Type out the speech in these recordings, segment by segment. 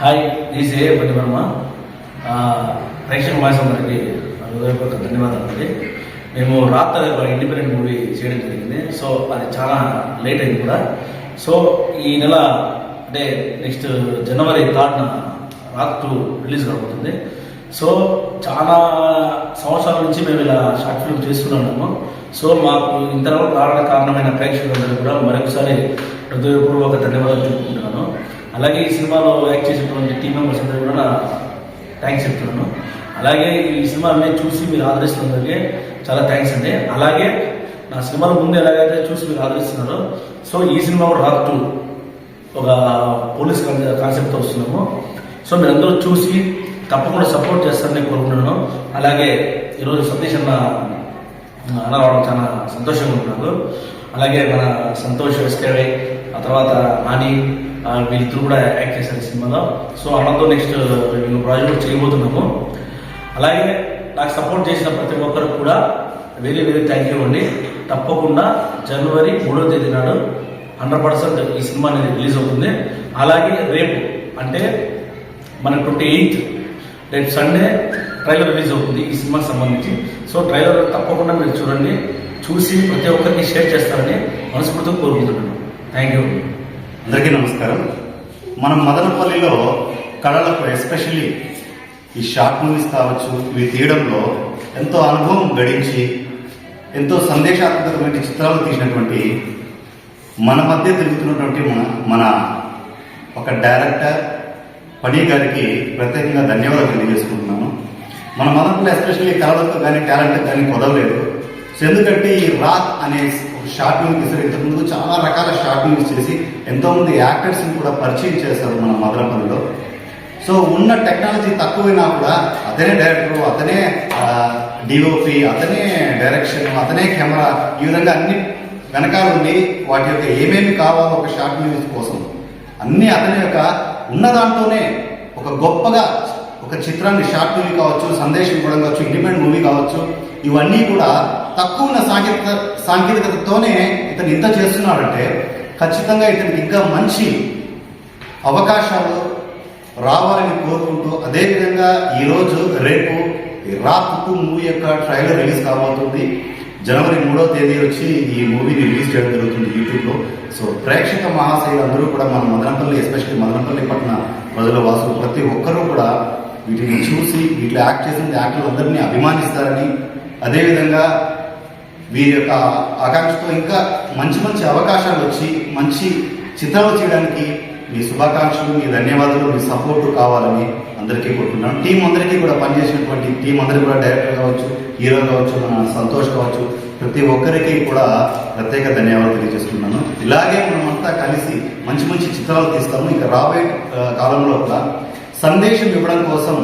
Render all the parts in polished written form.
Hi, this ఏ పట్టివర్మ. ప్రేక్షక మాసందరికి హృదయపూర్వక ధన్యవాదాలు అండి. మేము రాత్రి ఇండిపెండెంట్ మూవీ చేయడం జరిగింది. సో అది చాలా లేట్ అయింది కూడా. సో ఈ నెల అంటే నెక్స్ట్ జనవరి 3న రాత్ 2 రిలీజ్ కాబోతుంది. సో చాలా సంవత్సరాల నుంచి మేము ఇలా షార్ట్ ఫిల్మ్ చేస్తున్నాము. సో మాకు ఇంతవరకు రావడానికి కారణమైన ప్రేక్షకులందరూ కూడా మరొకసారి హృదయపూర్వక ధన్యవాదాలు చెప్పుకుంటున్నాను. అలాగే ఈ సినిమాలో యాక్ట్ చేసినటువంటి టీం మెంబర్స్ అందరూ కూడా థ్యాంక్స్ చెప్తున్నాను. అలాగే ఈ సినిమా అన్నీ చూసి మీరు ఆదరిస్తున్నందుకే చాలా థ్యాంక్స్ అండి. అలాగే నా సినిమాల ముందు ఎలాగైతే చూసి మీరు ఆదరిస్తున్నారో, సో ఈ సినిమా కూడా రాత్ 2 ఒక పోలీస్ కాన్సెప్ట్తో వస్తున్నాము. సో మీరందరూ చూసి తప్పకుండా సపోర్ట్ చేస్తారని కోరుకుంటున్నాను. అలాగే ఈరోజు సతీష్ అన్న రావడం చాలా సంతోషంగా ఉంటున్నారు. అలాగే మన సంతోష్ ఎస్కేవై, ఆ తర్వాత నాని, వీళ్ళిద్దరు కూడా యాక్ట్ చేశారు సినిమాలో. సో అన్నతో నెక్స్ట్ మేము ప్రాజెక్ట్ చేయబోతున్నాము. అలాగే నాకు సపోర్ట్ చేసిన ప్రతి ఒక్కరికి కూడా వెరీ వెరీ థ్యాంక్ యూ అండి. తప్పకుండా జనవరి 3వ తేదీ నాడు 100% ఈ సినిమా అనేది రిలీజ్ అవుతుంది. అలాగే రేపు అంటే మన 28th రేపు సండే ట్రైలర్ రిలీజ్ అవుతుంది ఈ సినిమాకి సంబంధించి. సో ట్రైలర్ తప్పకుండా మీరు చూడండి, చూసి ప్రతి ఒక్కరికి షేర్ చేస్తారని మనస్ఫూర్తిగా కోరుకుంటున్నాను. Thank you. అందరికీ నమస్కారం. మనం మదనపల్లిలో కళలకు ఎస్పెషల్లీ ఈ షార్ట్ మూవీస్ కావచ్చు, ఇవి తీయడంలో ఎంతో అనుభవం గడించి ఎంతో సందేశాత్మకమైన చిత్రాలు తీసినటువంటి మన మధ్య తిరుగుతున్నటువంటి మన ఒక డైరెక్టర్ పని గారికి ప్రత్యేకంగా ధన్యవాదాలు తెలియజేసుకుంటున్నాను. మన మదనపల్లి ఎస్పెషల్లీ కళలకు కానీ టాలెంట్ కానీ కుదవలేదు. సో ఎందుకంటే ఈ రాత్ అనే షార్ట్ మూవీ తీసారు. ఇంతకుముందు చాలా రకాల షార్ట్ మూవీస్ చేసి ఎంతోమంది యాక్టర్స్ని కూడా పరిచయం చేశారు మన మదనపల్లిలో. సో ఉన్న టెక్నాలజీ తక్కువైనా కూడా అతనే డైరెక్టర్, అతనే డిఓపి, అతనే డైరెక్షన్, అతనే కెమెరా, ఈ విధంగా అన్ని వెనకాల ఉండి వాటి యొక్క ఏమేమి కావాలో ఒక షార్ట్ మూవీస్ కోసం అన్నీ అతని యొక్క ఉన్న దాంట్లోనే ఒక గొప్పగా ఒక చిత్రాన్ని షార్ట్ మూవీ కావచ్చు, సందేశం కూడా కావచ్చు, ఇండిపెండెంట్ మూవీ కావచ్చు, ఇవన్నీ కూడా తక్కువ ఉన్న సాంకేతికతతోనే ఇతను ఇంత చేస్తున్నాడంటే ఖచ్చితంగా ఇతనికి ఇంకా మంచి అవకాశాలు రావాలని కోరుకుంటూ, అదేవిధంగా ఈరోజు రేపు రాత్ 2 మూవీ యొక్క ట్రైలర్ రిలీజ్ కాబోతుంది. జనవరి 3వ తేదీ వచ్చి ఈ మూవీని రిలీజ్ చేయడం జరుగుతుంది యూట్యూబ్లో. సో ప్రేక్షక మహాశైలు అందరూ కూడా మన మదనపల్లి, ఎస్పెషల్లీ మదనపల్లి పట్టణ ప్రజల వాసులు ప్రతి ఒక్కరూ కూడా వీటిని చూసి వీటిలో యాక్ట్ చేసిన యాక్టర్లు అందరినీ అభిమానిస్తారని, అదేవిధంగా వీరి యొక్క ఆకాంక్షతో ఇంకా మంచి మంచి అవకాశాలు వచ్చి మంచి చిత్రాలు చేయడానికి మీ శుభాకాంక్షలు, మీ ధన్యవాదాలు, మీ సపోర్టు కావాలని అందరికీ కోరుకుంటున్నాను. టీం అందరికీ కూడా పనిచేసినటువంటి టీం అందరికీ కూడా డైరెక్టర్ కావచ్చు, హీరో కావచ్చు, మన సంతోష్ కావచ్చు, ప్రతి ఒక్కరికి కూడా ప్రత్యేక ధన్యవాదాలు తెలియజేస్తున్నాను. ఇలాగే మనమంతా కలిసి మంచి మంచి చిత్రాలు తీస్తాము. ఇక రాబోయే కాలంలో కూడా సందేశం ఇవ్వడం కోసం,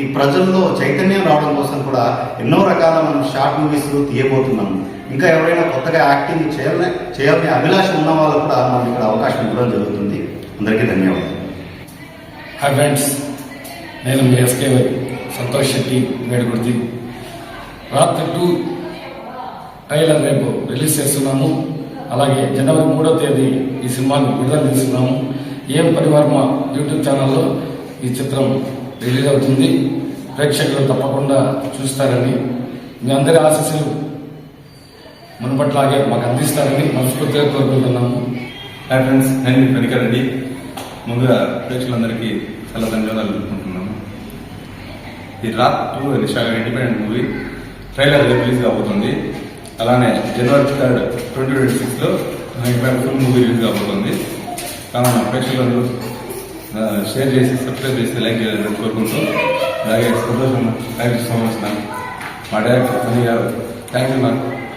ఈ ప్రజల్లో చైతన్యం రావడం కోసం కూడా ఎన్నో రకాల మనం షార్ట్ మూవీస్ తీయబోతున్నాము. ఇంకా ఎవరైనా కొత్తగా యాక్టింగ్ చేయాలని అభిలాష ఉన్న వాళ్ళు కూడా మనం ఇక్కడ అవకాశం ఇవ్వడం జరుగుతుంది. అందరికీ ధన్యవాదాలు. హాయ్ ఫ్రెండ్స్, నేను మీ ఎస్కేవై సంతోష్ శెట్టి వేడుకుర్తి. రాత్ 2 ట్రైలర్ రేపు రిలీజ్ చేస్తున్నాము. అలాగే జనవరి 3వ తేదీ ఈ సినిమాని విడుదల చేస్తున్నాము. ఏం పరివర్మ యూట్యూబ్ ఛానల్లో ఈ చిత్రం రిలీజ్ అవుతుంది. ప్రేక్షకులు తప్పకుండా చూస్తారని, మీ అందరి ఆశీస్సులు మునుపట్లాగే మాకు అందిస్తారని మనస్ఫూర్తిగా కోరుకుంటున్నాము. హాయ్ ఫ్రెండ్స్, నేను మీ వెనికరెడ్డి. ముందుగా ప్రేక్షకులందరికీ చాలా ధన్యవాదాలు తెలుపుకుంటున్నాము. ఈ రాత్ 2 ఇండిపెండెంట్ మూవీ ట్రైలర్ రిలీజ్ కాబోతుంది. అలానే జనవరి 3rd 2026లో ఫుల్ మూవీ రిలీజ్ కాబోతుంది. కావున ప్రేక్షకులందరూ షేర్ చేసి, సబ్స్క్రైబ్ చేసి, లైక్ చేయాలని కోరుకుంటూ, అలాగే సంతోషం థ్యాంక్ యూ సో మచ్. మా డైరెక్టర్ థ్యాంక్ యూ.